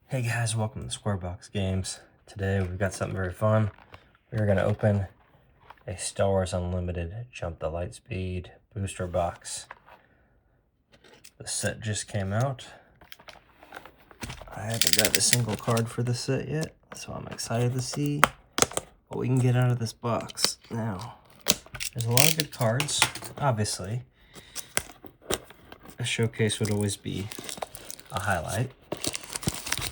Hey guys, welcome to Square Box Games. Today we've got something very fun. We're going to open a Star Wars Unlimited Jump the Lightspeed booster box. The set just came out. I haven't got a single card for the set yet, so I'm excited to see what we can get out of this box. Now, there's a lot of good cards, obviously. A showcase would always be a highlight.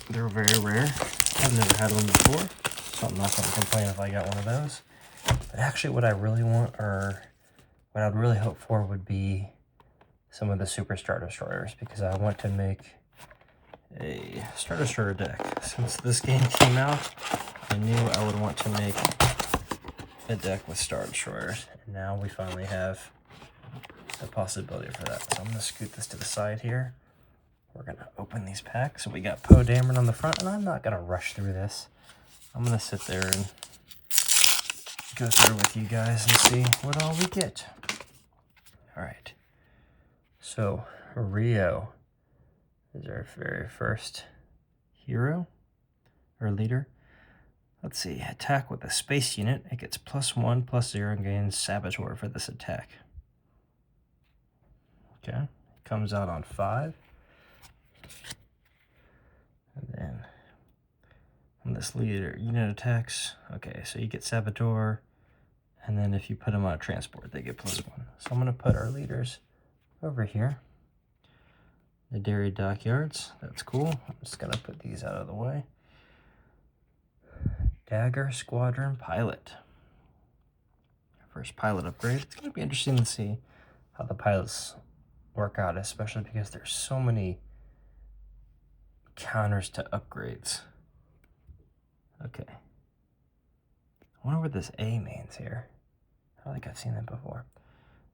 They're very rare. I've never had one before, so I'm not going to complain if I got one of those. But actually what I really want, or what I'd really hope for, would be some of the Super Star Destroyers, because I want to make a Star Destroyer deck. Since this game came out, I knew I would want to make a deck with Star Destroyers, and now we finally have the possibility for that. So I'm going to scoot this to the side here. We're going to open these packs. So we got Poe Dameron on the front, and I'm not going to rush through this. I'm going to sit there and go through with you guys and see what all we get. All right. So Rio is our very first hero or leader. Let's see. Attack with a space unit. It gets +1/+0 and gains Saboteur for this attack. Okay. It comes out on 5. And then when this leader unit attacks, okay, so you get Saboteur, and then if you put them on a transport, they get +1. So I'm going to put our leaders over here. The Dairy Dockyards, that's cool. I'm just going to put these out of the way. Dagger Squadron Pilot. First pilot upgrade. It's going to be interesting to see how the pilots work out, especially because there's so many counters to upgrades. Okay. I wonder what this A means here. I don't think I've seen that before.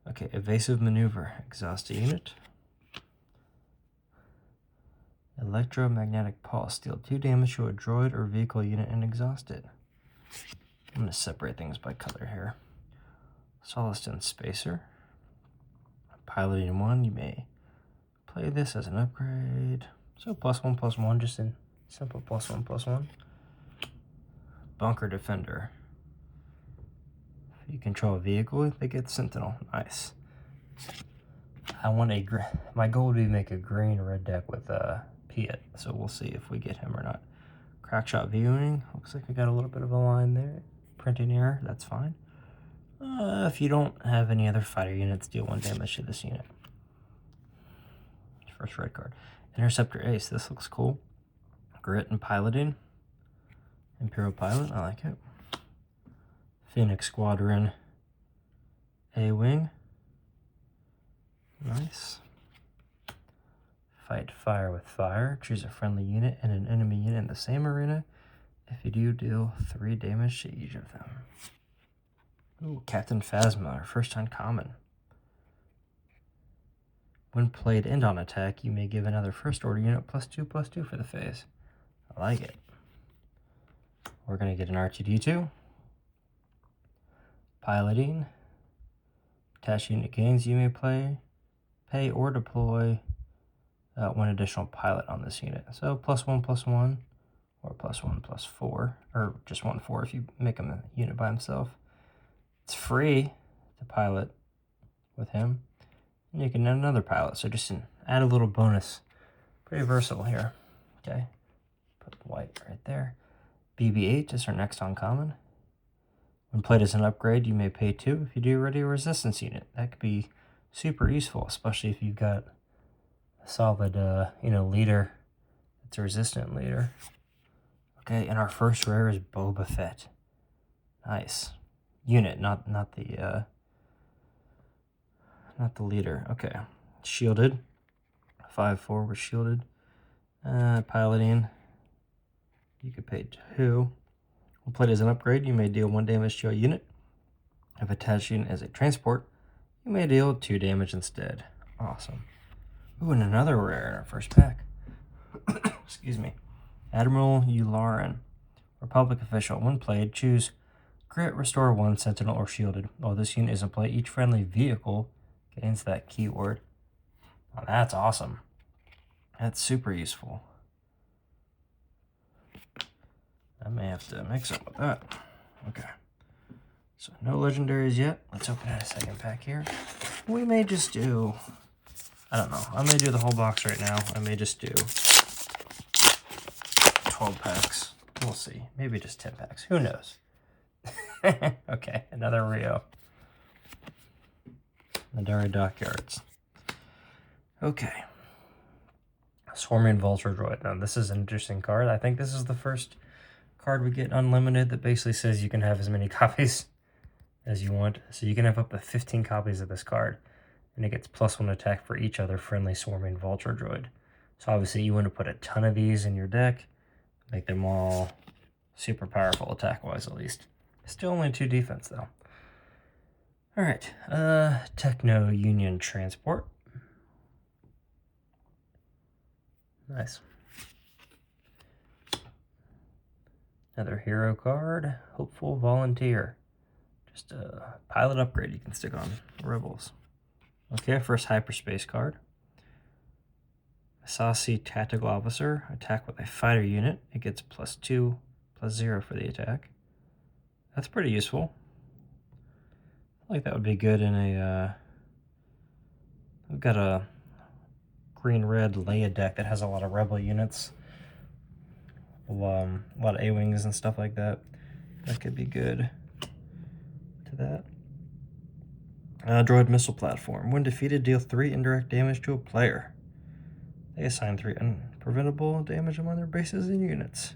Okay, Evasive Maneuver. Exhaust a unit. Electromagnetic Pulse. Deal 2 damage to a droid or vehicle unit and exhaust it. I'm going to separate things by color here. Soliston Spacer. Piloting 1. You may play this as an upgrade. So +1/+1, just in simple +1/+1. Bunker Defender. If you control a vehicle, they get Sentinel. Nice. I want my goal would be to make a green-red deck with Piet, so we'll see if we get him or not. Crackshot Viewing. Looks like we got a little bit of a line there. Printing error, that's fine. If you don't have any other fighter units, deal 1 damage to this unit. First red card. Interceptor Ace, this looks cool. Grit and Piloting. Imperial Pilot, I like it. Phoenix Squadron A-Wing. Nice. Fight Fire with Fire. Choose a friendly unit and an enemy unit in the same arena. If you do, deal 3 damage to each of them. Ooh, Captain Phasma, our first uncommon. When played and on attack, you may give another first order unit +2/+2 for the phase. I like it. We're going to get an R2-D2. Piloting. Attach unit gains you may pay or deploy 1 additional pilot on this unit. So +1/+1 or +1/+4, or just 1/4 if you make him a unit by himself. It's free to pilot with him. And you can add another pilot, so just add a little bonus. Pretty versatile here. Okay, put white right there. BB-8 is our next uncommon. When played as an upgrade, you may pay 2 if you do ready a resistance unit. That could be super useful, especially if you've got a solid, leader. It's a resistant leader. Okay, and our first rare is Boba Fett. Nice. Unit, not the leader. Okay. Shielded. 5/4 with shielded. Piloting. You could pay 2. When played as an upgrade, you may deal 1 damage to a unit. If attaching as a transport, you may deal 2 damage instead. Awesome. Ooh, and another rare in our first pack. Excuse me. Admiral Yularen. Republic official. When played, choose Grit, Restore 1, Sentinel, or Shielded. While this unit is in play, each friendly vehicle gains that keyword. Oh, that's awesome. That's super useful. I may have to mix up with that. Okay. So no legendaries yet. Let's open out a second pack here. We may just do, I don't know. I may do the whole box right now. I may just do 12 packs. We'll see. Maybe just 10 packs. Who knows? Okay, another Rio. Nadari Dockyards. Okay. Swarming Vulture Droid. Now this is an interesting card. I think this is the first card we get unlimited that basically says you can have as many copies as you want. So you can have up to 15 copies of this card, and it gets +1 attack for each other friendly Swarming Vulture Droid. So obviously you want to put a ton of these in your deck, make them all super powerful attack-wise at least. Still only 2 defense though. Alright, Techno Union Transport. Nice. Another hero card, Hopeful Volunteer. Just a pilot upgrade you can stick on Rebels. Okay, first hyperspace card. Saucy Tactical Officer. Attack with a fighter unit. It gets +2/+0 for the attack. That's pretty useful. I feel like that would be good in a... We've got a green-red Leia deck that has a lot of Rebel units. A lot of A-Wings and stuff like that. That could be good to that. Droid Missile Platform. When defeated, deal 3 indirect damage to a player. They assign 3 unpreventable damage among their bases and units.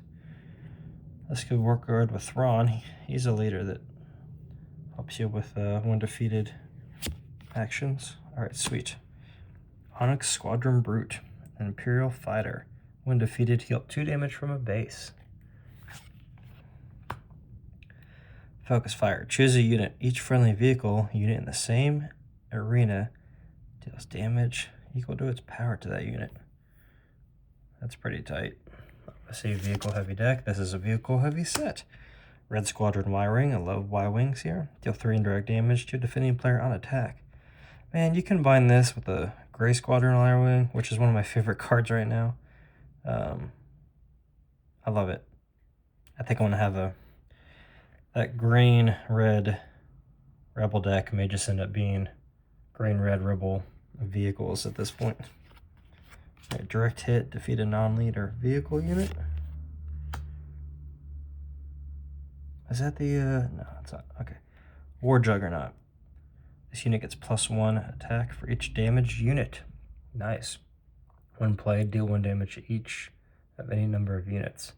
This could work good with Thrawn. He's a leader that helps you with when defeated actions. Alright, sweet. Onyx Squadron Brute. An Imperial Fighter. When defeated, heal 2 damage from a base. Focus Fire. Choose a unit. Each friendly vehicle unit in the same arena deals damage equal to its power to that unit. That's pretty tight. I see vehicle heavy deck. This is a vehicle heavy set. Red Squadron Y-Wing. I love Y-Wings here. Deal 3 indirect damage to a defending player on attack. Man, you combine this with the Gray Squadron Y-Wing, which is one of my favorite cards right now. I love it. I think I want to have that green-red Rebel deck may just end up being green-red Rebel vehicles at this point. Right, direct hit, defeat a non-leader vehicle unit. Is that the, no, it's not, okay. War Juggernaut. This unit gets +1 attack for each damaged unit. Nice. When played, deal 1 damage to each of any number of units.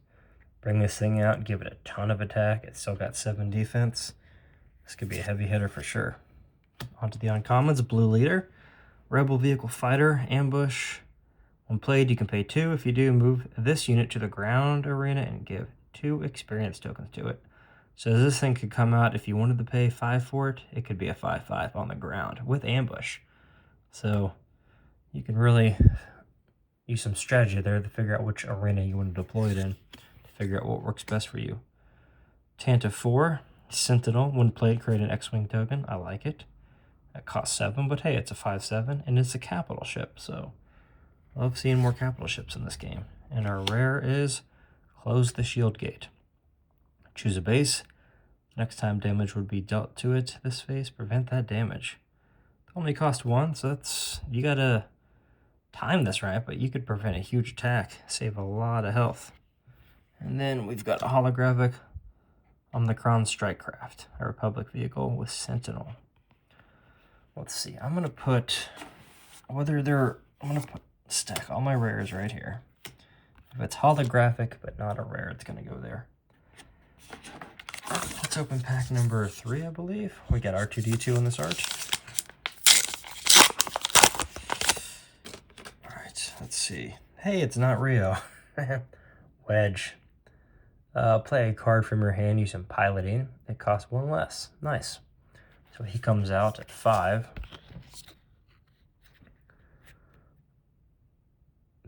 Bring this thing out and give it a ton of attack. It's still got 7 defense. This could be a heavy hitter for sure. Onto the uncommons. Blue Leader. Rebel Vehicle Fighter. Ambush. When played, you can pay 2. If you do, move this unit to the ground arena and give 2 experience tokens to it. So this thing could come out, if you wanted to pay 5 for it, it could be a 5/5 on the ground with Ambush. So you can really use some strategy there to figure out which arena you want to deploy it in, to figure out what works best for you. Tanta 4, Sentinel. When played, create an X-Wing token. I like it. That costs 7, but hey, it's a 5/7, and it's a capital ship, so I love seeing more capital ships in this game. And our rare is Close the Shield Gate. Choose a base. Next time damage would be dealt to it, this phase, prevent that damage. It only cost 1, so that's, you gotta time this right, but you could prevent a huge attack, save a lot of health. And then we've got a holographic Omnicron Strikecraft, a Republic vehicle with Sentinel. Let's see, I'm gonna put, stack all my rares right here. If it's holographic but not a rare, it's gonna go there. Let's open pack number 3, I believe. We got R2-D2 in this art. Alright, let's see. Hey, it's not Rio. Wedge. Play a card from your hand using piloting. It costs 1 less. Nice. So he comes out at 5.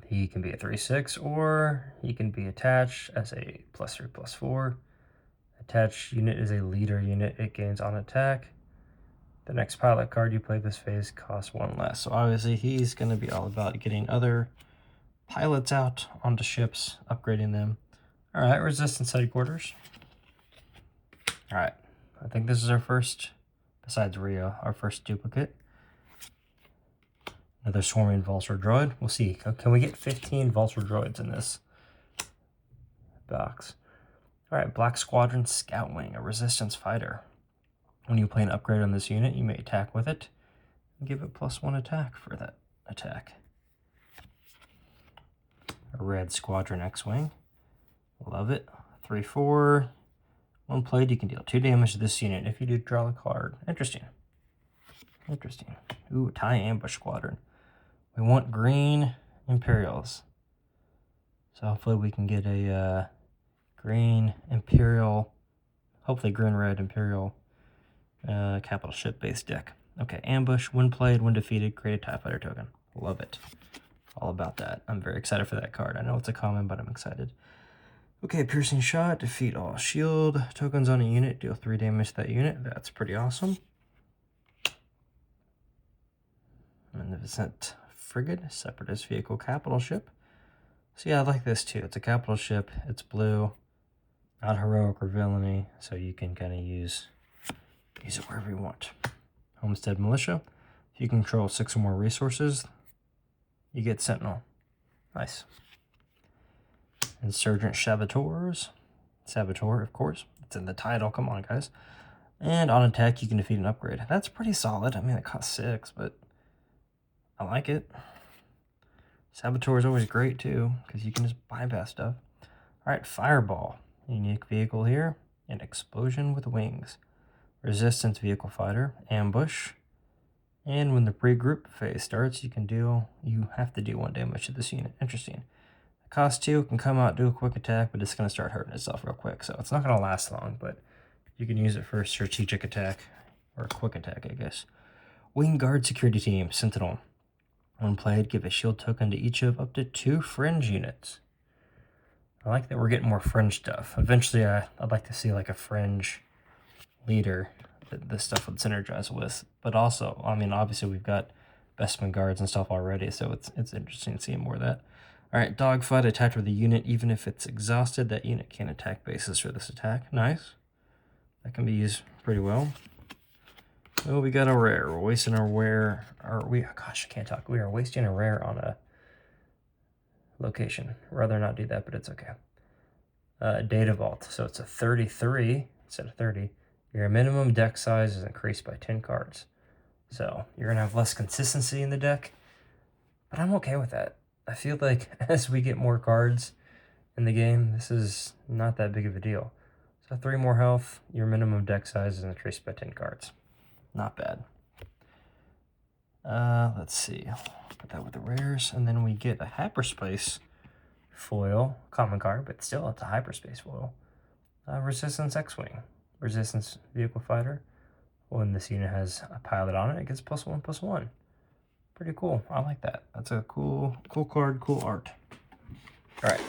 He can be a 3/6, or he can be attached as a +3/+4. Attached unit is a leader unit. It gains on attack. The next pilot card you play this phase costs 1 less. So obviously he's going to be all about getting other pilots out onto ships, upgrading them. All right, Resistance Headquarters. All right, I think this is our first, besides Rio, our first duplicate. Another Swarming Vulture Droid. We'll see. Can we get 15 Vulture Droids in this box? All right, Black Squadron Scout Wing, a Resistance fighter. When you play an upgrade on this unit, you may attack with it and give it +1 attack for that attack. A Red Squadron X-Wing. Love it. 3/4. When played, you can deal 2 damage to this unit if you do draw a card. Interesting. Interesting. Ooh, TIE Ambush Squadron. We want green Imperials. So hopefully we can get a green Imperial, hopefully green-red Imperial capital ship-based deck. Okay, Ambush. When played, when defeated, create a TIE Fighter token. Love it. All about that. I'm very excited for that card. I know it's a common, but I'm excited. Okay, Piercing Shot. Defeat all shield tokens on a unit. Deal 3 damage to that unit. That's pretty awesome. Magnificent Frigate. Separatist Vehicle Capital Ship. So yeah, I like this too. It's a capital ship. It's blue. Not heroic or villainy. So you can kind of use it wherever you want. Homestead Militia. If you control 6 or more resources, you get Sentinel. Nice. Insurgent Saboteurs. Saboteur, of course. It's in the title. Come on, guys. And on attack, you can defeat an upgrade. That's pretty solid. I mean, it costs 6, but I like it. Saboteur is always great, too, because you can just bypass stuff. All right, Fireball. Unique vehicle here. An Explosion with Wings. Resistance Vehicle Fighter. Ambush. And when the regroup phase starts, you have to do 1 damage to this unit. Interesting. Cost 2, can come out, do a quick attack, but it's going to start hurting itself real quick. So it's not going to last long, but you can use it for a strategic attack, or a quick attack, I guess. Wing Guard Security Team, Sentinel. When played, give a shield token to each of up to 2 fringe units. I like that we're getting more fringe stuff. Eventually, I'd like to see like a fringe leader that this stuff would synergize with. But also, I mean, obviously we've got Bestman Guards and stuff already, so it's interesting seeing more of that. All right, Dogfight. Attacked with a unit. Even if it's exhausted, that unit can attack bases for this attack. Nice. That can be used pretty well. Oh, we got a rare. We're wasting our rare. Gosh, I can't talk. We are wasting a rare on a location. Rather not do that, but it's okay. Data Vault. So it's a 33 instead of 30. Your minimum deck size is increased by 10 cards. So you're going to have less consistency in the deck, but I'm okay with that. I feel like as we get more cards in the game, this is not that big of a deal. So 3 more health, your minimum deck size is increased by 10 cards. Not bad. Let's see. Put that with the rares, and then we get a hyperspace foil, common card, but still it's a hyperspace foil. Resistance X-Wing, Resistance Vehicle Fighter. When this unit has a pilot on it, it gets +1/+1. Pretty cool. I like that. That's a cool card, cool art. All right,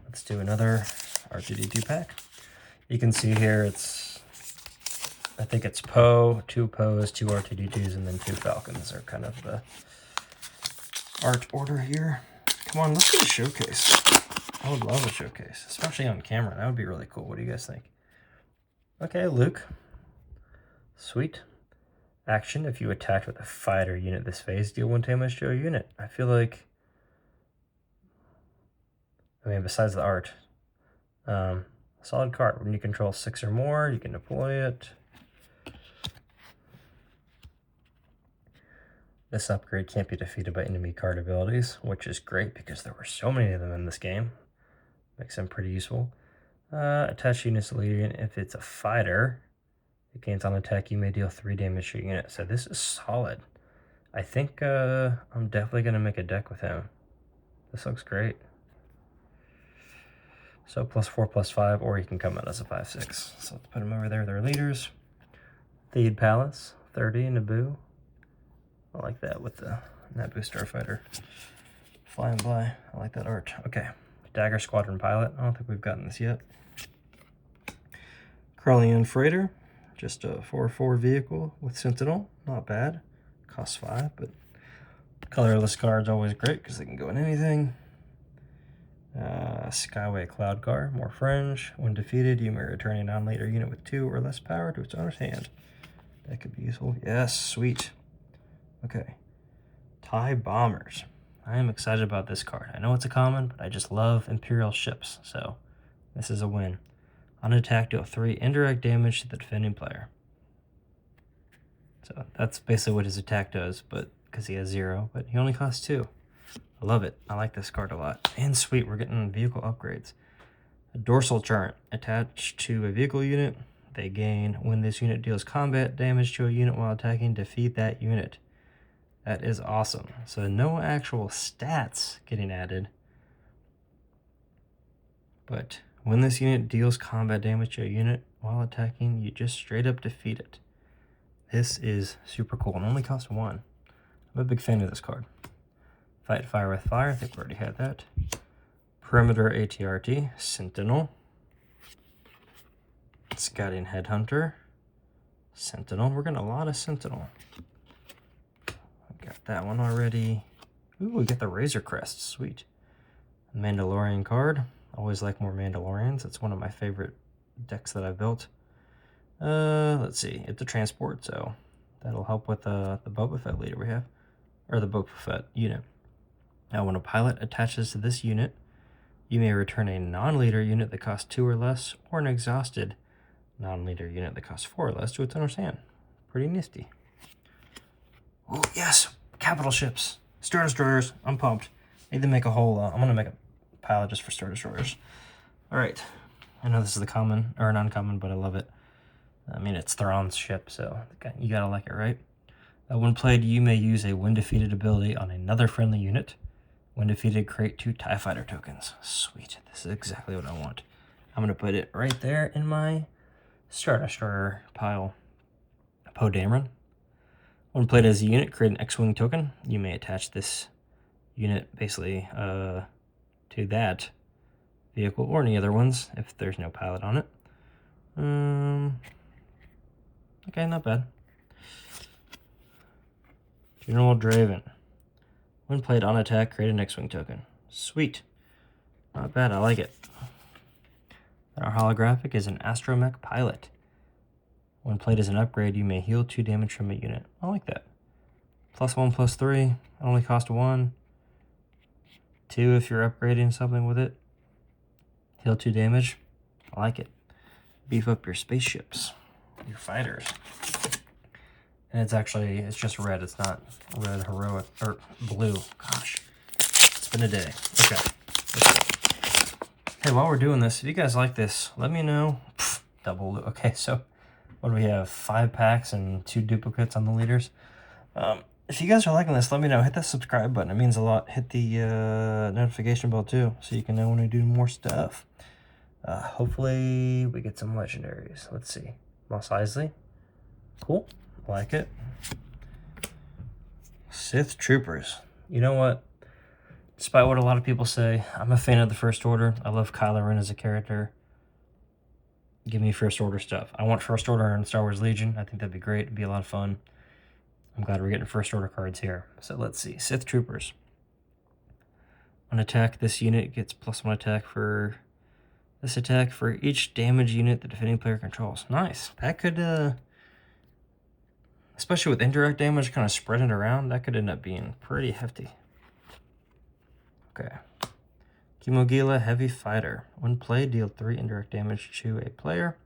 let's do another R2D2 pack. You can see here I think it's Poe, 2 Poes, 2 R2D2s, and then 2 Falcons are kind of the art order here. Come on, let's get a showcase. I would love a showcase, especially on camera. That would be really cool. What do you guys think? Okay, Luke. Sweet. Action. If you attack with a fighter unit this phase, deal 1 damage to a unit. I feel like, besides the art, solid card. When you control 6 or more, you can deploy it. This upgrade can't be defeated by enemy card abilities, which is great because there were so many of them in this game. Makes them pretty useful. Attach units to leader unit. If it's a fighter, it gains on attack, you may deal 3 damage to your unit. So this is solid. I think I'm definitely going to make a deck with him. This looks great. So +4/+5, or he can come out as a 5/6. So let's put him over there. They're leaders. Theed Palace, 30 Naboo. I like that with the Naboo Starfighter flying by. I like that art. Okay, Dagger Squadron Pilot. I don't think we've gotten this yet. Krellian Freighter, just a 4/4 vehicle with Sentinel. Not bad. Costs 5, but colorless cards always great because they can go in anything. a Skyway Cloud Car, more fringe. When defeated, you may return a non-leader unit with 2 or less power to its owner's hand. That could be useful. Yes, sweet. Okay. TIE Bombers. I am excited about this card. I know it's a common, but I just love Imperial ships, so this is a win. On attack, deal 3 indirect damage to the defending player. So that's basically what his attack does, but because he has 0, but he only costs 2. I love it. I like this card a lot. And sweet, we're getting vehicle upgrades. A dorsal turret attached to a vehicle unit. They gain when this unit deals combat damage to a unit while attacking, defeat that unit. That is awesome. So no actual stats getting added, but when this unit deals combat damage to a unit while attacking, you just straight up defeat it. This is super cool and only costs 1. I'm a big fan of this card. Fight fire with fire. I think we already had that. Perimeter ATRT. Sentinel. Scouting Headhunter. Sentinel. We're getting a lot of Sentinel. Got that one already. Ooh, we got the Razor Crest. Sweet. Mandalorian card. Always like more Mandalorians. It's one of my favorite decks that I've built. Let's see. It's a transport, so that'll help with the Boba Fett leader we have. Or the Boba Fett unit. Now, when a pilot attaches to this unit, you may return a non-leader unit that costs 2 or less, or an exhausted non-leader unit that costs 4 or less to its owner's hand. Pretty nifty. Oh, yes! Capital ships. Star Destroyers. I'm pumped. Need to make a whole... I'm going to make a pilot just for Star Destroyers. Alright. I know this is the common, or an uncommon, but I love it. I mean, it's Thrawn's ship, so you gotta like it, right? When played, you may use a when defeated ability on another friendly unit. When defeated, create 2 TIE Fighter tokens. Sweet. This is exactly what I want. I'm going to put it right there in my Star Destroyer pile. Poe Dameron. When played as a unit, create an X-Wing token. You may attach this unit basically to that vehicle or any other ones if there's no pilot on it. Okay, not bad. General Draven. When played on attack, create an X-Wing token. Sweet. Not bad, I like it. And our holographic is an Astromech Pilot. When played as an upgrade, you may heal 2 damage from a unit. I like that. +1/+3, only cost 1. 2 if you're upgrading something with it. Heal 2 damage. I like it. Beef up your spaceships, your fighters. And it's just red. It's not red heroic, or blue. Gosh, it's been a day. Okay. Hey, while we're doing this, if you guys like this, let me know. Double. Okay, so what do we have? 5 packs and 2 duplicates on the leaders. If you guys are liking this, let me know. Hit that subscribe button. It means a lot. Hit the notification bell too, so you can know when we do more stuff. Hopefully we get some legendaries. Let's see. Mos Eisley. Cool. Like it. Sith Troopers. You know what? Despite what a lot of people say, I'm a fan of the First Order. I love Kylo Ren as a character. Give me First Order stuff. I want First Order in Star Wars Legion. I think that'd be great. It'd be a lot of fun. I'm glad we're getting First Order cards here. So let's see. Sith Troopers. On attack, this unit gets +1 attack for this attack for each damage unit the defending player controls. Nice. That could, especially with indirect damage kind of spreading around, that could end up being pretty hefty. Okay. Kimogila Heavy Fighter. When played, deal 3 indirect damage to a player.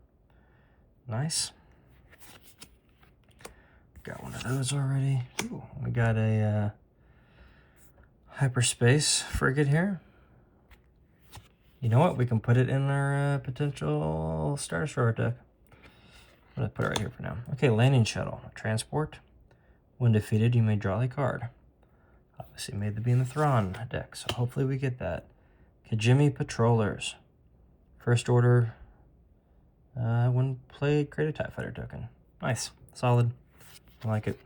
Nice. Got one of those already. Ooh, we got a hyperspace frigate here. You know what? We can put it in our potential Star Destroyer deck. I'm going to put it right here for now. Okay, Landing Shuttle. Transport. When defeated, you may draw a card. Obviously, made to be in the Thrawn deck, so hopefully we get that. Kijimi Patrollers. First Order. When played, create a TIE Fighter token. Nice. Solid. I like it.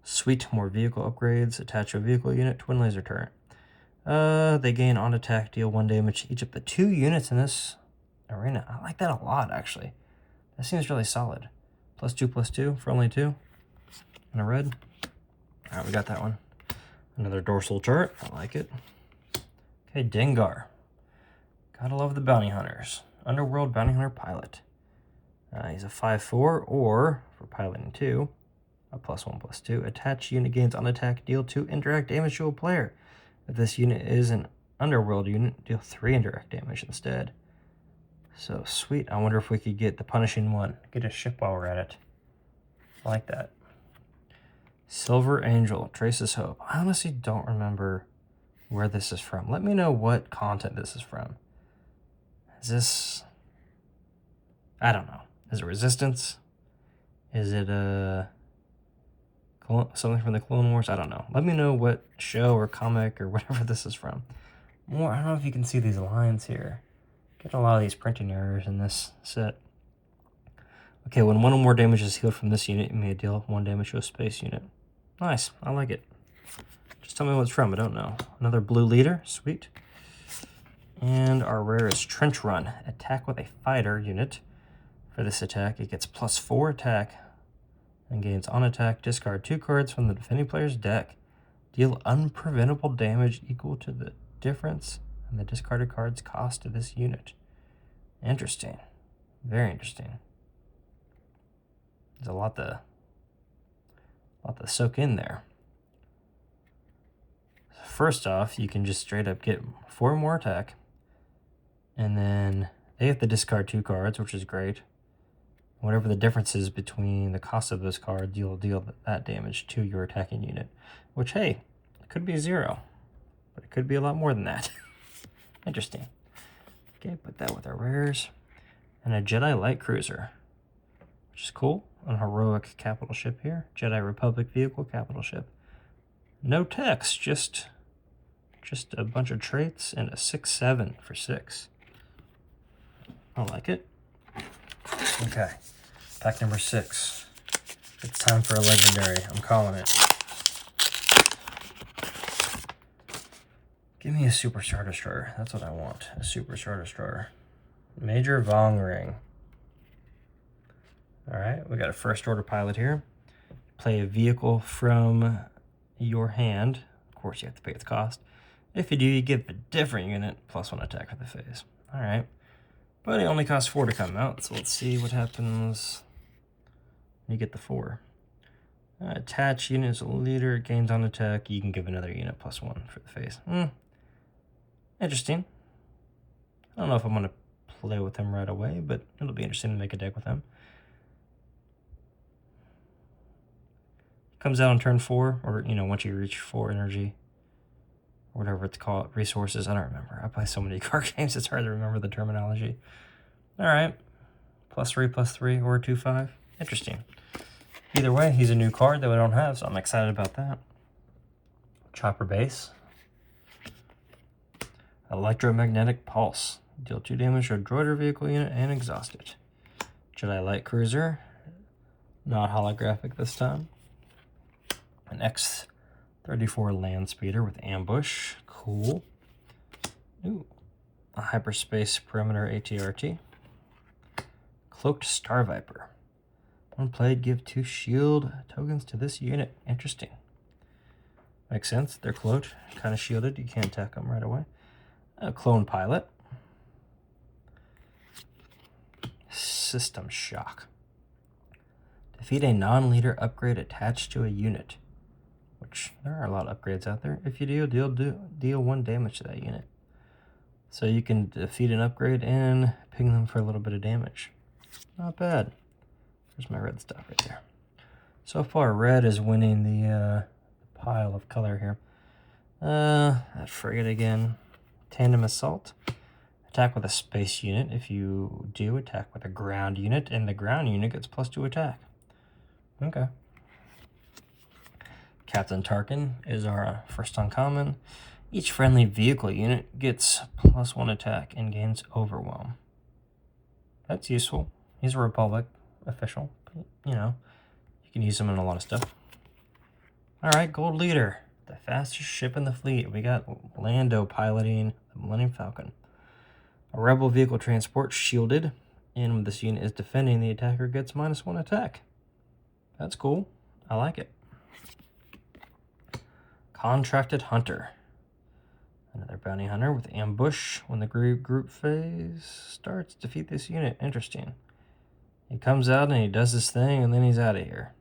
Sweet. More vehicle upgrades. Attach a vehicle unit. Twin laser turret. They gain on attack, deal 1 damage to each of the 2 units in this arena. I like that a lot, actually. That seems really solid. +2/+2 for only 2. And a red. Alright, we got that one. Another dorsal turret. I like it. Okay, Dengar. Gotta love the bounty hunters. Underworld bounty hunter pilot. He's a 5/4, or for piloting 2, a +1/+2. Attached unit gains on attack, deal 2 indirect damage to a player. If this unit is an underworld unit, deal 3 indirect damage instead. So sweet. I wonder if we could get the punishing one. Get a ship while we're at it. I like that. Silver Angel, Trace's Hope. I honestly don't remember where this is from. Let me know what content this is from. Is this... I don't know. Is it Resistance? Is it something from the Clone Wars? I don't know. Let me know what show or comic or whatever this is from. More, I don't know if you can see these lines here. Get a lot of these printing errors in this set. Okay, when 1 or more damage is healed from this unit, you may deal 1 damage to a space unit. Nice, I like it. Just tell me what it's from, I don't know. Another blue leader, sweet. And our rare is Trench Run. Attack with a fighter unit. For this attack, it gets +4 attack and gains on attack. Discard 2 cards from the defending player's deck. Deal unpreventable damage equal to the difference in the discarded card's cost to this unit. Interesting. Very interesting. There's a lot to soak in there. First off, you can just straight up get 4 more attack, and then they have to discard 2 cards, which is great. Whatever the difference is between the cost of those cards, you'll deal that damage to your attacking unit, which, hey, it could be 0, but it could be a lot more than that. Interesting. Okay, put that with our rares. And a Jedi Light Cruiser, which is cool. An heroic capital ship here. Jedi Republic vehicle capital ship. No text, just a bunch of traits and a 6/7 for 6. I like it. Okay, pack number 6. It's time for a legendary. I'm calling it. Give me a Super Star Destroyer. That's what I want. A Super Star Destroyer. Major Vong Ring. Alright, we got a first order pilot here. Play a vehicle from your hand. Of course, you have to pay its cost. If you do, you get the different unit +1 attack for the phase. Alright. But it only costs 4 to come out, so let's see what happens when you get the 4. Attach unit as a leader, gains on attack. You can give another unit +1 for the phase. Interesting. I don't know if I'm going to play with him right away, but it'll be interesting to make a deck with him. Comes out on turn 4, or, once you reach 4 energy, or whatever it's called, resources. I don't remember. I play so many card games, it's hard to remember the terminology. Alright. +3/+3, or 2/5. Interesting. Either way, he's a new card that we don't have, so I'm excited about that. Chopper Base. Electromagnetic Pulse. Deal 2 damage to a droid or vehicle unit and exhaust it. Jedi Light Cruiser. Not holographic this time. An X-34 land speeder with ambush. Cool. Ooh. A hyperspace perimeter ATRT. Cloaked Star Viper. When played, give 2 shield tokens to this unit. Interesting. Makes sense. They're cloaked, kind of shielded. You can't attack them right away. A Clone Pilot. System Shock. Defeat a non-leader upgrade attached to a unit. Which, there are a lot of upgrades out there. If you deal 1 damage to that unit. So you can defeat an upgrade and ping them for a little bit of damage. Not bad. There's my red stuff right there. So far, red is winning the pile of color here. That frigate again. Tandem Assault. Attack with a space unit. If you do, attack with a ground unit, and the ground unit gets +2 attack. Okay. Captain Tarkin is our first uncommon. Each friendly vehicle unit gets +1 attack and gains Overwhelm. That's useful. He's a Republic official. You can use him in a lot of stuff. Alright, Gold Leader. The fastest ship in the fleet. We got Lando piloting the Millennium Falcon. A Rebel vehicle transport shielded. And when this unit is defending, the attacker gets -1 attack. That's cool. I like it. Contracted Hunter. Another bounty hunter with ambush. When the group phase starts, defeat this unit. Interesting. He comes out and he does his thing and then he's out of here.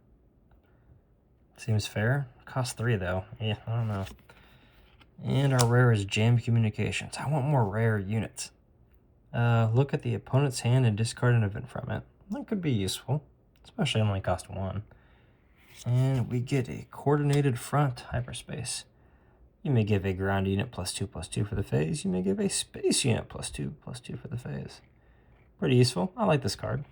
Seems fair. Costs 3 though. Yeah, I don't know. And our rare is Jam Communications. I want more rare units. Look at the opponent's hand and discard an event from it. That could be useful, especially only cost 1. And we get a coordinated front hyperspace. You may give a ground unit +2/+2 for the phase. You may give a space unit +2/+2 for the phase. Pretty useful. I like this card.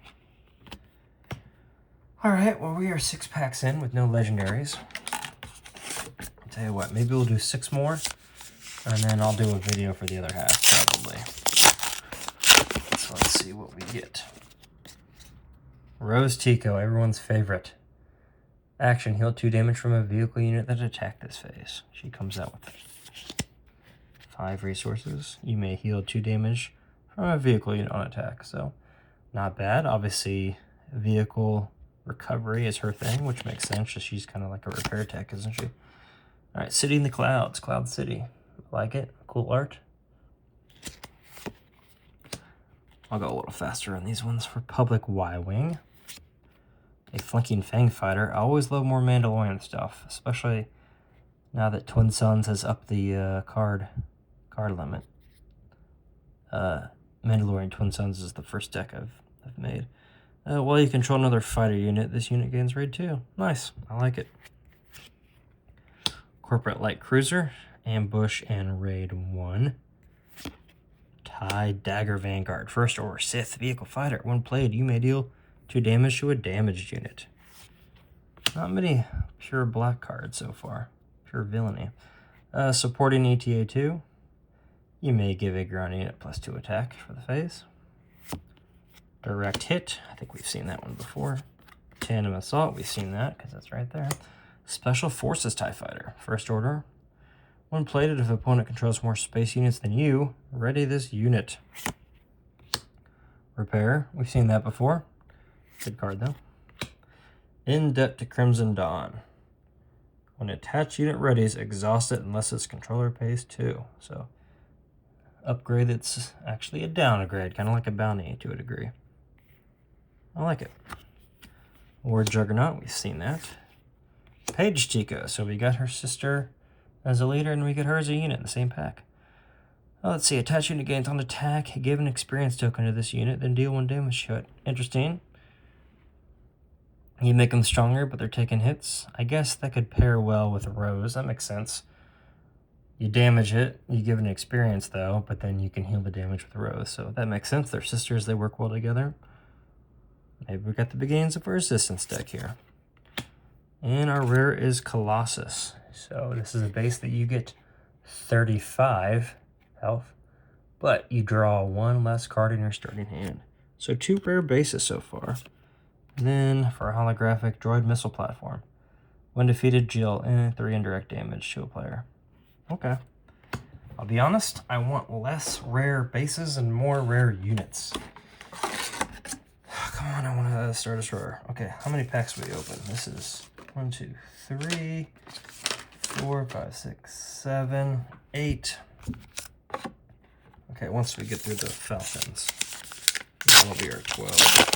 Alright, well, we are 6 packs in with no legendaries. I'll tell you what, maybe we'll do 6 more, and then I'll do a video for the other half, probably. So let's see what we get. Rose Tico, everyone's favorite. Action, heal 2 damage from a vehicle unit that attacked this phase. She comes out with 5 resources. You may heal 2 damage from a vehicle unit on attack, so not bad. Obviously, vehicle recovery is her thing, which makes sense. She's kind of like a repair tech, isn't she? All right, City in the Clouds, Cloud City. Like it? Cool art. I'll go a little faster on these ones. Republic Y-Wing. A flanking Fang fighter. I always love more Mandalorian stuff, especially now that Twin Suns has upped the card limit. Mandalorian Twin Suns is the first deck I've made. While you control another fighter unit, this unit gains raid 2. Nice. I like it. Corporate Light Cruiser, Ambush, and Raid 1. TIE Dagger Vanguard, First Order Sith Vehicle Fighter. When played, you may deal 2 damage to a damaged unit. Not many pure black cards so far. Pure villainy. Supporting ETA 2. You may give a ground unit +2 attack for the phase. Direct Hit, I think we've seen that one before. Tandem Assault, we've seen that because that's right there. Special Forces TIE Fighter, First Order. When played, if an opponent controls more space units than you, ready this unit. Repair, we've seen that before. Good card though. In Debt to Crimson Dawn. When attached unit readies, exhaust it unless its controller pays 2. So, upgrade that's actually a downgrade, kind of like a bounty to a degree. I like it. War Juggernaut, we've seen that. Paige Tico, so we got her sister as a leader and we get her as a unit in the same pack. Let's see, attach unit gains on attack, give an experience token to this unit, then deal 1 damage to it. Interesting. You make them stronger, but they're taking hits. I guess that could pair well with Rose, that makes sense. You damage it, you give an experience though, but then you can heal the damage with Rose, so that makes sense. They're sisters, they work well together. Maybe we got the beginnings of a resistance deck here. And our rare is Colossus. So this is a base that you get 35 health, but you draw 1 less card in your starting hand. So 2 rare bases so far. And then for a holographic droid missile platform. When defeated, deal 3 indirect damage to a player. Okay. I'll be honest, I want less rare bases and more rare units. Come on, I want to start us rare. Okay, how many packs do we open? This is 1, 2, 3, 4, 5, 6, 7, 8. Okay, once we get through the Falcons, that'll be our 12.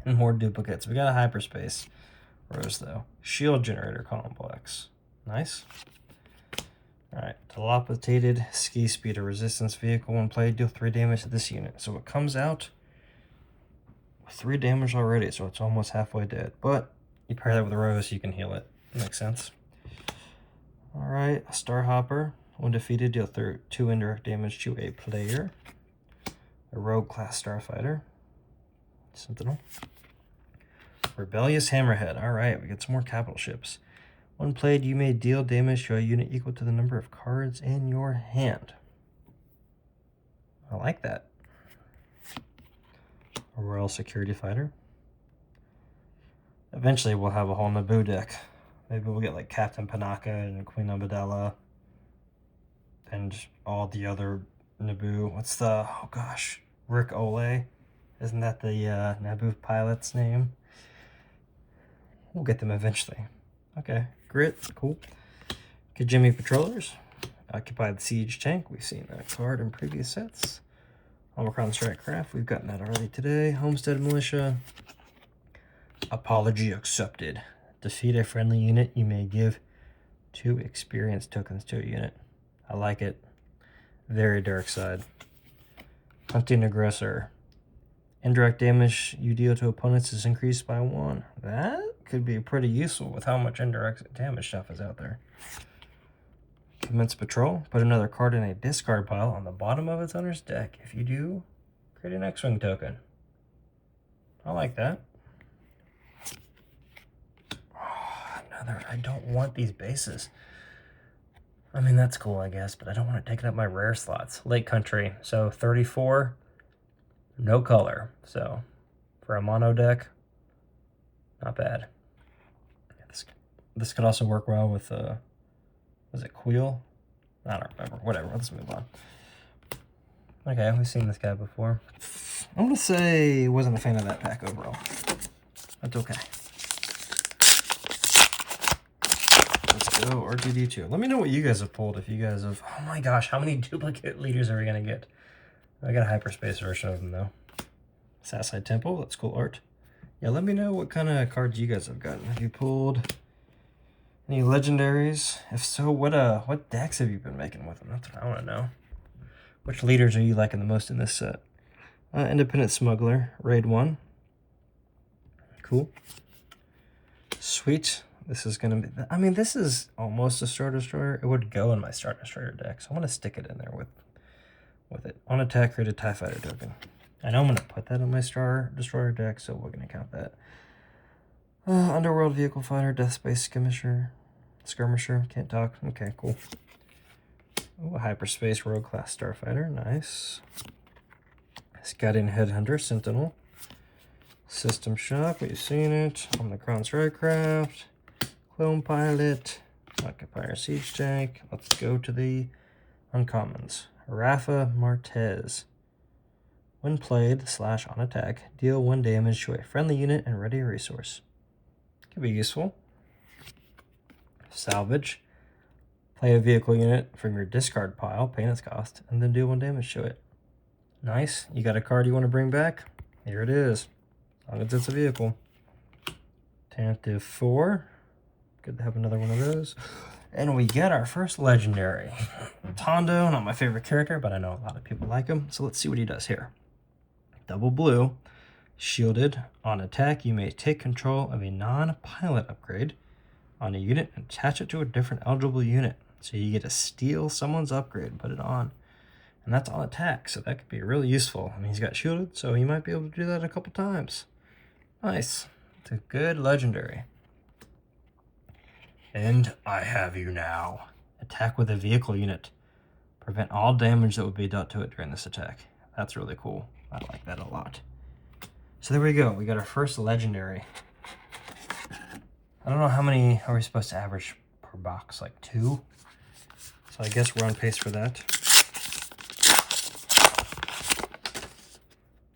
And more duplicates. We got a hyperspace Rose though. Shield generator complex. Nice. Alright, dilapidated ski speeder resistance vehicle. When played, deal 3 damage to this unit. So it comes out with 3 damage already, so it's almost halfway dead. But you pair that with a Rose, you can heal it. Makes sense. Alright, Starhopper. When defeated, deal 2 indirect damage to a player. A Rogue class Starfighter. Sentinel. Rebellious Hammerhead. Alright, we get some more capital ships. When played, you may deal damage to a unit equal to the number of cards in your hand. I like that. A Royal Security Fighter. Eventually, we'll have a whole Naboo deck. Maybe we'll get like Captain Panaka and Queen Amidala. And all the other Naboo. What's the... oh gosh. Rick Ole. Isn't that the Naboo pilot's name? We'll get them eventually. Okay, Grit, cool. Kajimi Patrollers, Occupy the Siege Tank. We've seen that card in previous sets. Omicron Strike Craft, we've gotten that already today. Homestead Militia. Apology accepted. Defeat a friendly unit, you may give 2 experience tokens to a unit. I like it. Very dark side. Hunting Aggressor. Indirect damage you deal to opponents is increased by 1. That could be pretty useful with how much indirect damage stuff is out there. Commence Patrol. Put another card in a discard pile on the bottom of its owner's deck. If you do, create an X-Wing token. I like that. Oh, another. I don't want these bases. I mean, that's cool, I guess, but I don't want it taking up my rare slots. Lake Country. So 34, no color. So for a mono deck, not bad. This could also work well with, was it Queel? I don't remember. Whatever, let's move on. Okay, we've seen this guy before. I'm going to say wasn't a fan of that pack overall. That's okay. Let's go RTD2. Let me know what you guys have pulled if you guys have... Oh my gosh, how many duplicate leaders are we going to get? I got a hyperspace version of them, though. Sasside Temple, that's cool art. Yeah, let me know what kind of cards you guys have gotten. Have you pulled any legendaries? If so, what decks have you been making with them? That's what I want to know. Which leaders are you liking the most in this set? Independent Smuggler, Raid 1. Cool. Sweet. This is going to be... I mean, this is almost a Star Destroyer. It would go in my Star Destroyer deck, so I want to stick it in there with it. On attack, create a TIE Fighter token. I know I'm going to put that on my Star Destroyer deck, so we're going to count that. Underworld Vehicle Fighter, Death Space Skirmisher, can't talk. Okay, cool. Ooh, a Hyperspace Rogue Class Starfighter, nice. Scouting Headhunter, Sentinel. System Shock, we've seen it. Omicron Strikecraft. Clone Pilot. Occupier Siege Tank. Let's go to the uncommons. Rafa Martez. When played, / on attack, deal 1 damage to a friendly unit and ready a resource. Could be useful. Salvage. Play a vehicle unit from your discard pile, paying its cost, and then do 1 damage to it. Nice. You got a card you want to bring back? Here it is. As long as it's a vehicle. Tentative 4. Good to have another one of those. And we get our first legendary. Tondo, not my favorite character, but I know a lot of people like him. So let's see what he does here. Double blue. Shielded. On attack, you may take control of a non-pilot upgrade on a unit and attach it to a different eligible unit. So you get to steal someone's upgrade and put it on. And that's on attack, so that could be really useful. I mean, he's got shielded, so he might be able to do that a couple times. Nice. It's a good legendary. And I have you now. Attack with a vehicle unit. Prevent all damage that would be dealt to it during this attack. That's really cool. I like that a lot. So there we go. We got our first legendary. I don't know how many are we supposed to average per box, like 2? So I guess we're on pace for that.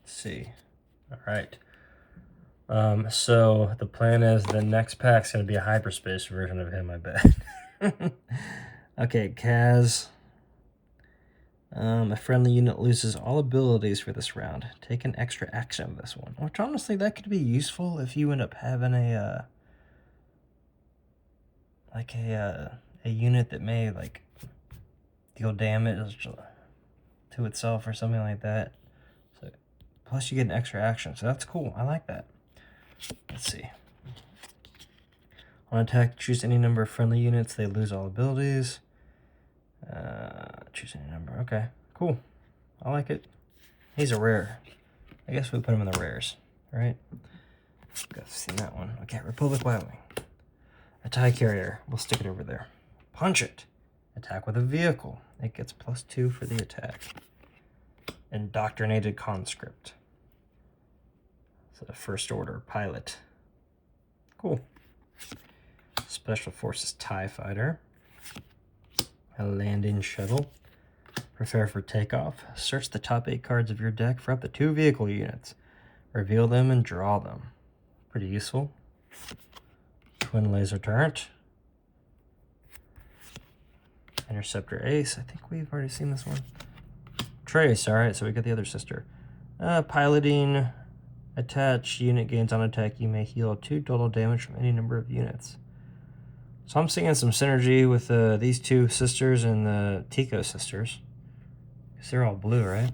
Let's see. All right. So the plan is the next pack's going to be a hyperspace version of him, I bet. Okay, Kaz. A friendly unit loses all abilities for this round. Take an extra action with this one. Which honestly, that could be useful if you end up having a unit that may like deal damage to itself or something like that. So plus you get an extra action, so that's cool. I like that. Let's see. On attack, choose any number of friendly units. They lose all abilities. Choose any number. Okay, cool. I like it. He's a rare. I guess we put him in the rares, right? I've seen that one. Okay, Republic Y-Wing. A TIE Carrier. We'll stick it over there. Punch it. Attack with a vehicle. It gets +2 for the attack. Indoctrinated Conscript. So the First Order Pilot. Cool. Special Forces TIE Fighter. A Landing Shuttle. Prepare for takeoff. Search the top 8 cards of your deck for up to 2 vehicle units. Reveal them and draw them. Pretty useful. Twin Laser Turret. Interceptor Ace. I think we've already seen this one. Trace. All right, so we got the other sister. Piloting. Attach unit gains on attack. You may heal 2 total damage from any number of units. So I'm seeing some synergy with these two sisters and the Tico sisters. Because they're all blue, right?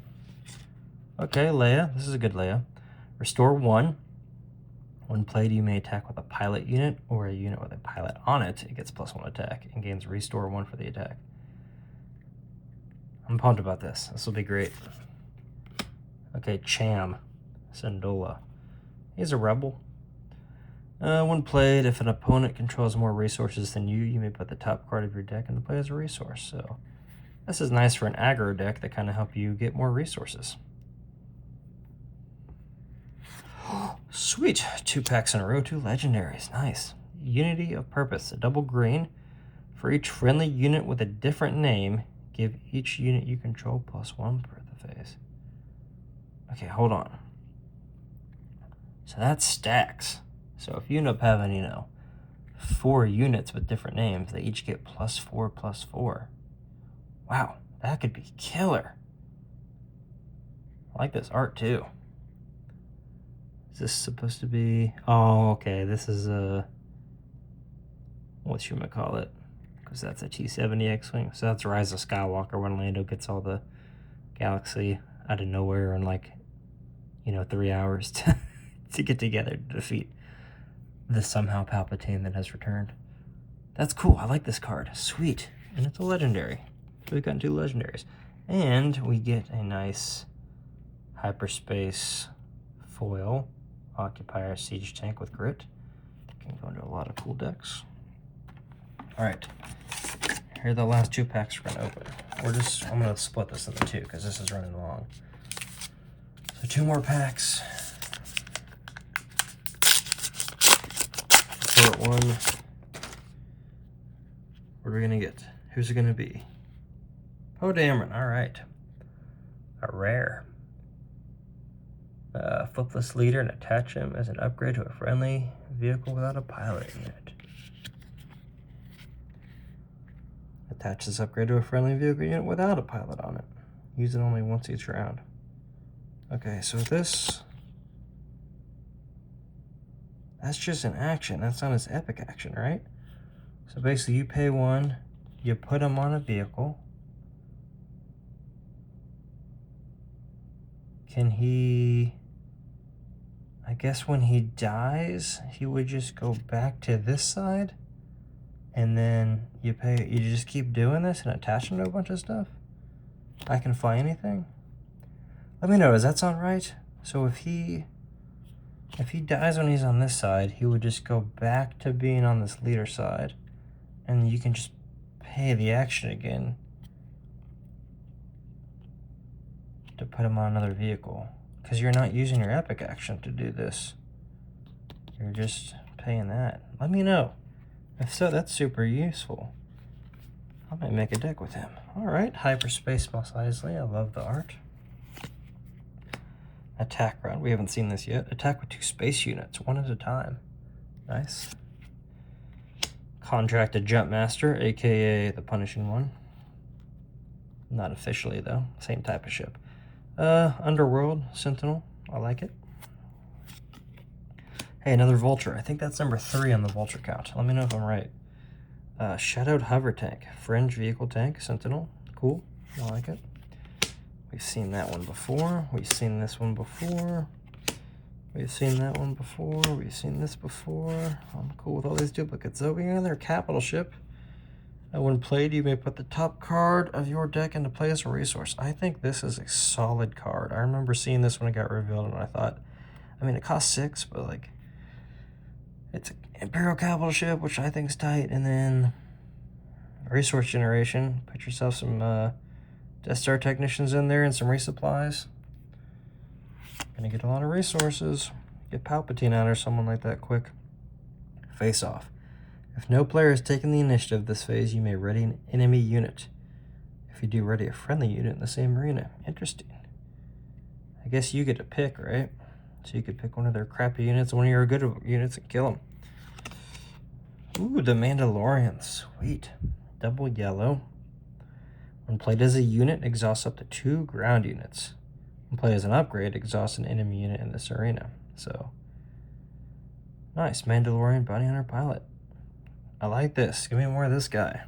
Okay, Leia. This is a good Leia. Restore 1. When played, you may attack with a pilot unit or a unit with a pilot on it. It gets +1 attack and gains restore 1 for the attack. I'm pumped about this. This will be great. Okay, Cham. Syndulla. He's a rebel. When played, if an opponent controls more resources than you may put the top card of your deck into play as a resource. So this is nice for an aggro deck that kind of help you get more resources. Sweet. 2 packs in a row, 2 legendaries. Nice. Unity of Purpose. A double green. For each friendly unit with a different name, give each unit you control +1 per the phase. Okay, hold on. So that stacks. So if you end up having, 4 units with different names, they each get +4/+4. Wow, that could be killer. I like this art too. Is this supposed to be... Oh, okay, this is a... whatchamacallit? Because that's a T-70 X-Wing. So that's Rise of Skywalker when Lando gets all the galaxy out of nowhere in 3 hours to get together to defeat the somehow Palpatine that has returned. That's cool. I like this card. Sweet. And it's a legendary. So we've gotten 2 legendaries. And we get a nice hyperspace foil occupier siege tank with grit. Can go into a lot of cool decks. All right. Here are the last 2 packs we're going to open. I'm going to split this into 2 because this is running long. So 2 more packs. Part 1. What are we going to get? Who's it going to be? Poe Dameron. All right. A rare. Flipless leader and attach him as an upgrade to a friendly vehicle without a pilot unit. Attach this upgrade to a friendly vehicle unit without a pilot on it. Use it only once each round. Okay, so this... that's just an action. That's not his epic action, right? So basically you pay 1, you put him on a vehicle. Can he... I guess when he dies, he would just go back to this side, and then you just keep doing this and attach him to a bunch of stuff? I can fly anything? Let me know, does that sound right? So if he dies when he's on this side, he would just go back to being on this leader side, and you can just pay the action again to put him on another vehicle. Because you're not using your epic action to do this. You're just paying that. Let me know. If so, that's super useful. I might make a deck with him. Alright, Hyperspace Mos Eisley. I love the art. Attack round. We haven't seen this yet. Attack with 2 space units, 1 at a time. Nice. Contracted Jump Master, aka the Punishing One. Not officially, though. Same type of ship. Underworld Sentinel. I like it. Hey, another Vulture. I think that's number 3 on the Vulture count. Let me know if I'm right. Shadowed Hover Tank. Fringe Vehicle Tank. Sentinel. Cool. I like it. We've seen that one before. We've seen this one before. We've seen that one before. We've seen this before. I'm cool with all these duplicates. So we got another capital ship. When played, you may put the top card of your deck into play as a resource. I think this is a solid card. I remember seeing this when it got revealed, and I thought, it costs 6, but it's an Imperial capital ship, which I think is tight. And then resource generation. Put yourself some Death Star technicians in there and some resupplies. Gonna get a lot of resources. Get Palpatine out or someone like that quick. Face off. If no player has taken the initiative this phase, you may ready an enemy unit. If you do, ready a friendly unit in the same arena. Interesting. I guess you get to pick, right? So you could pick one of their crappy units, one of your good units, and kill them. Ooh, the Mandalorian. Sweet. Double yellow. When played as a unit, exhausts up to 2 ground units. When played as an upgrade, exhausts an enemy unit in this arena. So, nice. Mandalorian Bounty Hunter Pilot. I like this. Give me more of this guy.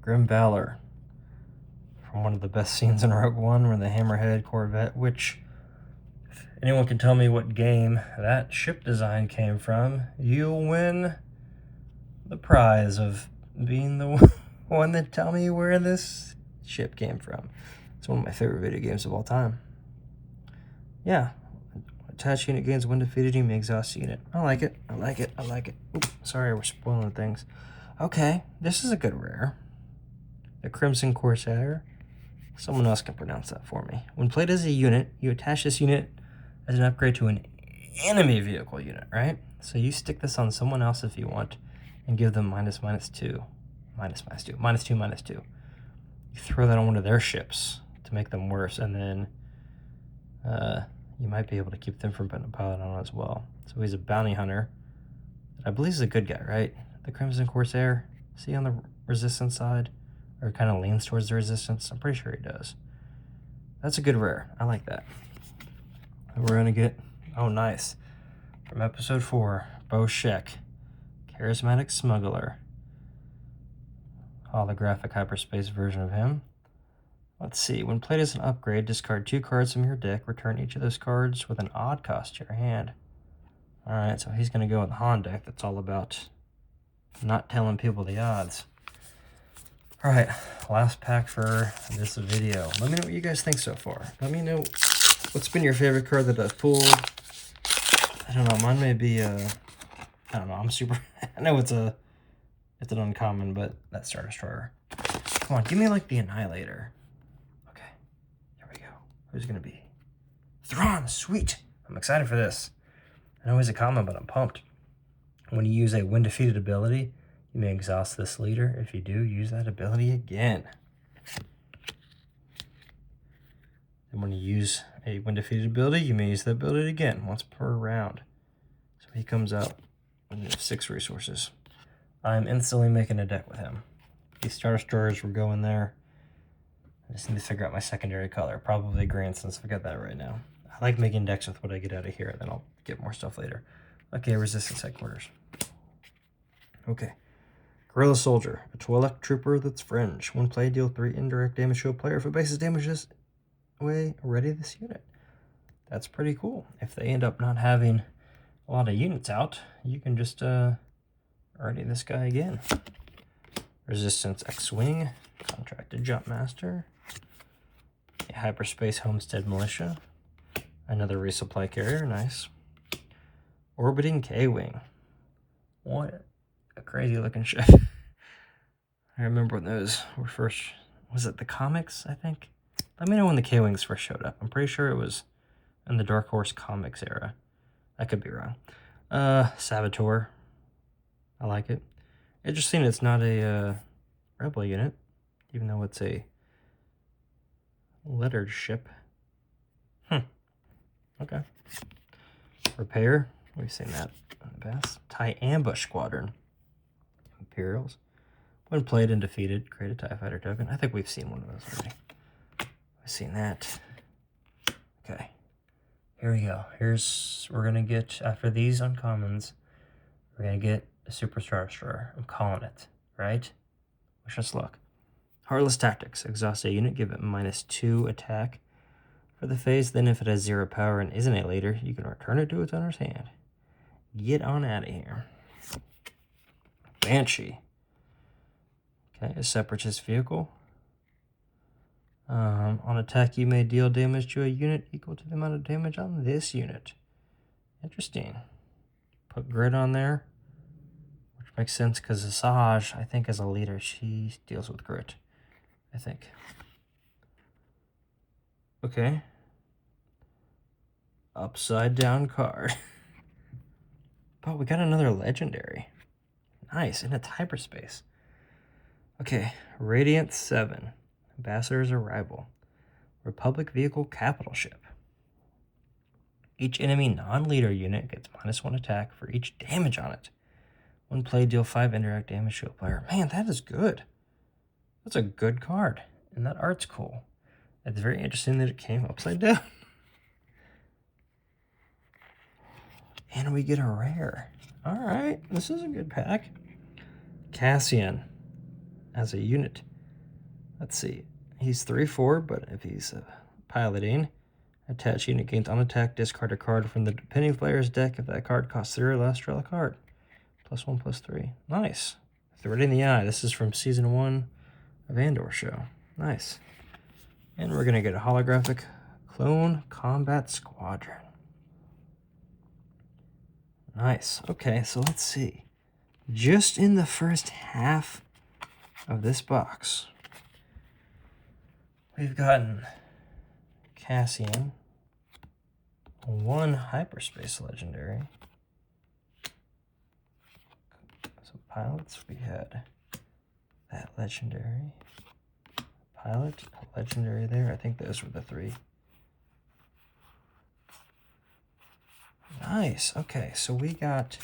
Grim Valor. From one of the best scenes in Rogue One, where the Hammerhead Corvette, which, if anyone can tell me what game that ship design came from, you'll win the prize of being the one that tell me where this ship came from. It's one of my favorite video games of all time. Yeah. Attached unit gains when defeated, you may exhaust the unit. I like it. I like it. I like it. Oops, sorry, we're spoiling things. Okay, this is a good rare. The Crimson Corsair. Someone else can pronounce that for me. When played as a unit, you attach this unit as an upgrade to an enemy vehicle unit, right? So you stick this on someone else if you want and give them -2. -2. You throw that on one of their ships to make them worse, and then you might be able to keep them from putting a pilot on as well. So he's a bounty hunter. I believe he's a good guy, right? The Crimson Corsair. Is he on the resistance side? Or kind of leans towards the resistance? I'm pretty sure he does. That's a good rare. I like that. And we're going to get... Oh, nice. From episode 4, Bo Sheck. Charismatic Smuggler. Holographic hyperspace version of him. Let's see. When played as an upgrade, discard 2 cards from your deck. Return each of those cards with an odd cost to your hand. Alright, so he's going to go with the Han deck. That's all about not telling people the odds. Alright, last pack for this video. Let me know what you guys think so far. Let me know what's been your favorite card that I've pulled. I don't know, mine may be I don't know, I'm super... I know it's an uncommon, but that's Star Destroyer. Come on, give me like the Annihilator. Okay, here we go. Who's it gonna be? Thrawn, sweet! I'm excited for this. I know he's a common, but I'm pumped. When you use a when defeated ability, you may exhaust this leader. If you do, use that ability again. And when you use a when defeated ability, you may use the ability again, once per round. So he comes out with 6 resources. I'm instantly making a deck with him. These Star Destroyers will go in there. I just need to figure out my secondary color. Probably green, since I got that right now. I like making decks with what I get out of here, then I'll get more stuff later. Okay, Resistance Headquarters. Okay. Guerrilla Soldier, a Twi'lek trooper that's fringe. When played, deal 3 indirect damage to a player. If it bases damage this way, ready this unit. That's pretty cool. If they end up not having a lot of units out, you can just ready this guy again. Resistance X-Wing, Contracted Jumpmaster, a Hyperspace Homestead Militia, another resupply carrier, nice. Orbiting K-Wing. What a crazy looking ship. I remember when those were first, was it the comics, I think? Let me know when the K-Wings first showed up. I'm pretty sure it was in the Dark Horse Comics era. I could be wrong. Saboteur. I like it. Interesting, it's not a rebel unit, even though it's a lettered ship. Okay. Repair. We've seen that in the past. TIE Ambush Squadron. Imperials. When played and defeated, create a TIE Fighter token. I think we've seen one of those already. We've seen that. Okay. Here we go. We're going to get, after these uncommons, we're going to get a Super Star Destroyer. I'm calling it, right? Wish us luck. Heartless Tactics. Exhaust a unit, give it -2 attack for the phase. Then if it has 0 power and isn't a leader, you can return it to its owner's hand. Get on out of here. Banshee. Okay, a separatist vehicle. On attack, you may deal damage to a unit equal to the amount of damage on this unit. Interesting. Put grid on there, which makes sense because Asajj, I think, as a leader, she deals with grit. I think. Okay. Upside down card. But we got another legendary. Nice, and it's hyperspace. Okay, Radiant 7. Ambassador's Arrival. Republic Vehicle Capital Ship. Each enemy non-leader unit gets -1 attack for each damage on it. When played, deal 5 indirect damage to a player. Man, that is good. That's a good card. And that art's cool. It's very interesting that it came upside down. And we get a rare. All right, this is a good pack. Cassian as a unit. Let's see. He's 3/4, but if he's piloting, attach unit gains on attack, discard a card from the depending player's deck if that card costs 3 or less, draw a card. +1/+3. Nice. Thread in the Eye. This is from Season 1 of Andor show. Nice. And we're going to get a holographic Clone Combat Squadron. Nice. Okay, so let's see. Just in the first half of this box, we've gotten Cassian, 1 Hyperspace Legendary. So pilots, we had that legendary. Pilot, legendary there. I think those were the 3. Nice. Okay, so we got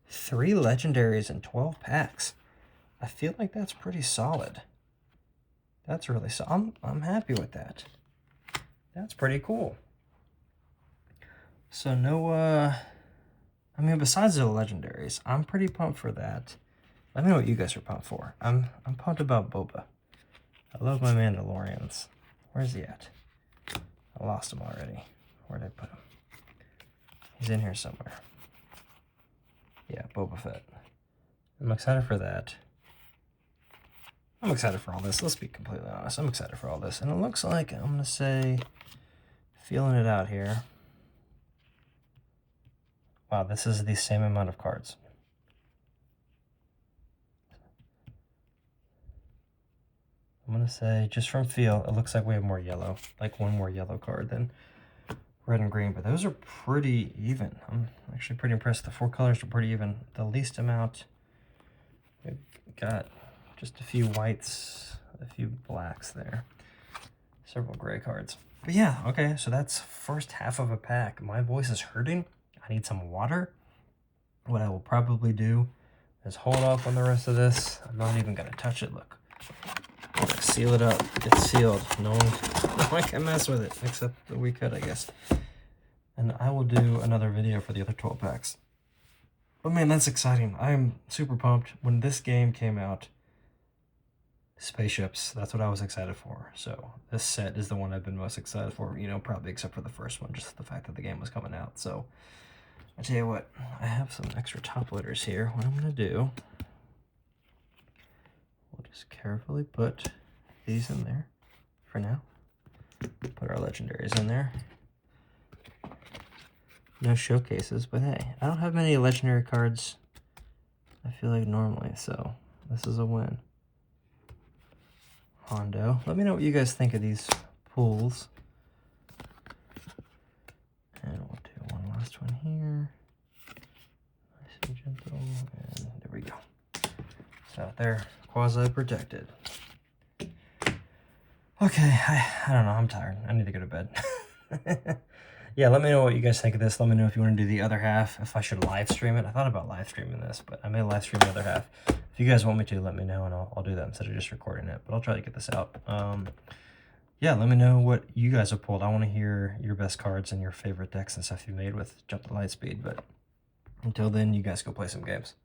3 legendaries in 12 packs. I feel like that's pretty solid. That's really solid. I'm happy with that. That's pretty cool. So no, I mean, besides the legendaries, I'm pretty pumped for that. Let me know what you guys are pumped for. I'm pumped about Boba. I love my Mandalorians. Where's he at? I lost him already. Where'd I put him? He's in here somewhere. Yeah, Boba Fett. I'm excited for that. I'm excited for all this. Let's be completely honest. I'm excited for all this. And it looks like, I'm going to say, feeling it out here. Wow, this is the same amount of cards. I'm going to say, just from feel, it looks like we have more yellow. Like 1 more yellow card than red and green. But those are pretty even. I'm actually pretty impressed. The 4 colors are pretty even. The least amount, we've got just a few whites, a few blacks there. Several gray cards. But yeah, okay, so that's first half of a pack. My voice is hurting. I need some water. What I will probably do is hold off on the rest of this. I'm not even going to touch it. Look. Seal it up. It's sealed. No one can mess with it, except that we could, I guess. And I will do another video for the other 12 packs. But man, that's exciting. I'm super pumped. When this game came out, spaceships, that's what I was excited for. So this set is the one I've been most excited for, you know, probably except for the first one, just the fact that the game was coming out. So I tell you what, I have some extra top loaders here. What I'm going to do, we'll just carefully put these in there for now. Put our legendaries in there. No showcases, but hey, I don't have many legendary cards, I feel like, normally, so this is a win. Hondo. Let me know what you guys think of these pulls. And we'll do one last one here. Nice and gentle, and there we go. So they're quasi-protected. Okay, I don't know, I'm tired. I need to go to bed. Yeah, let me know what you guys think of this. Let me know if you want to do the other half, if I should live stream it. I thought about live streaming this, but I may live stream the other half. If you guys want me to, let me know, and I'll do that instead of just recording it. But I'll try to get this out. Yeah, let me know what you guys have pulled. I want to hear your best cards and your favorite decks and stuff you made with Jump the Lightspeed. But until then, you guys go play some games.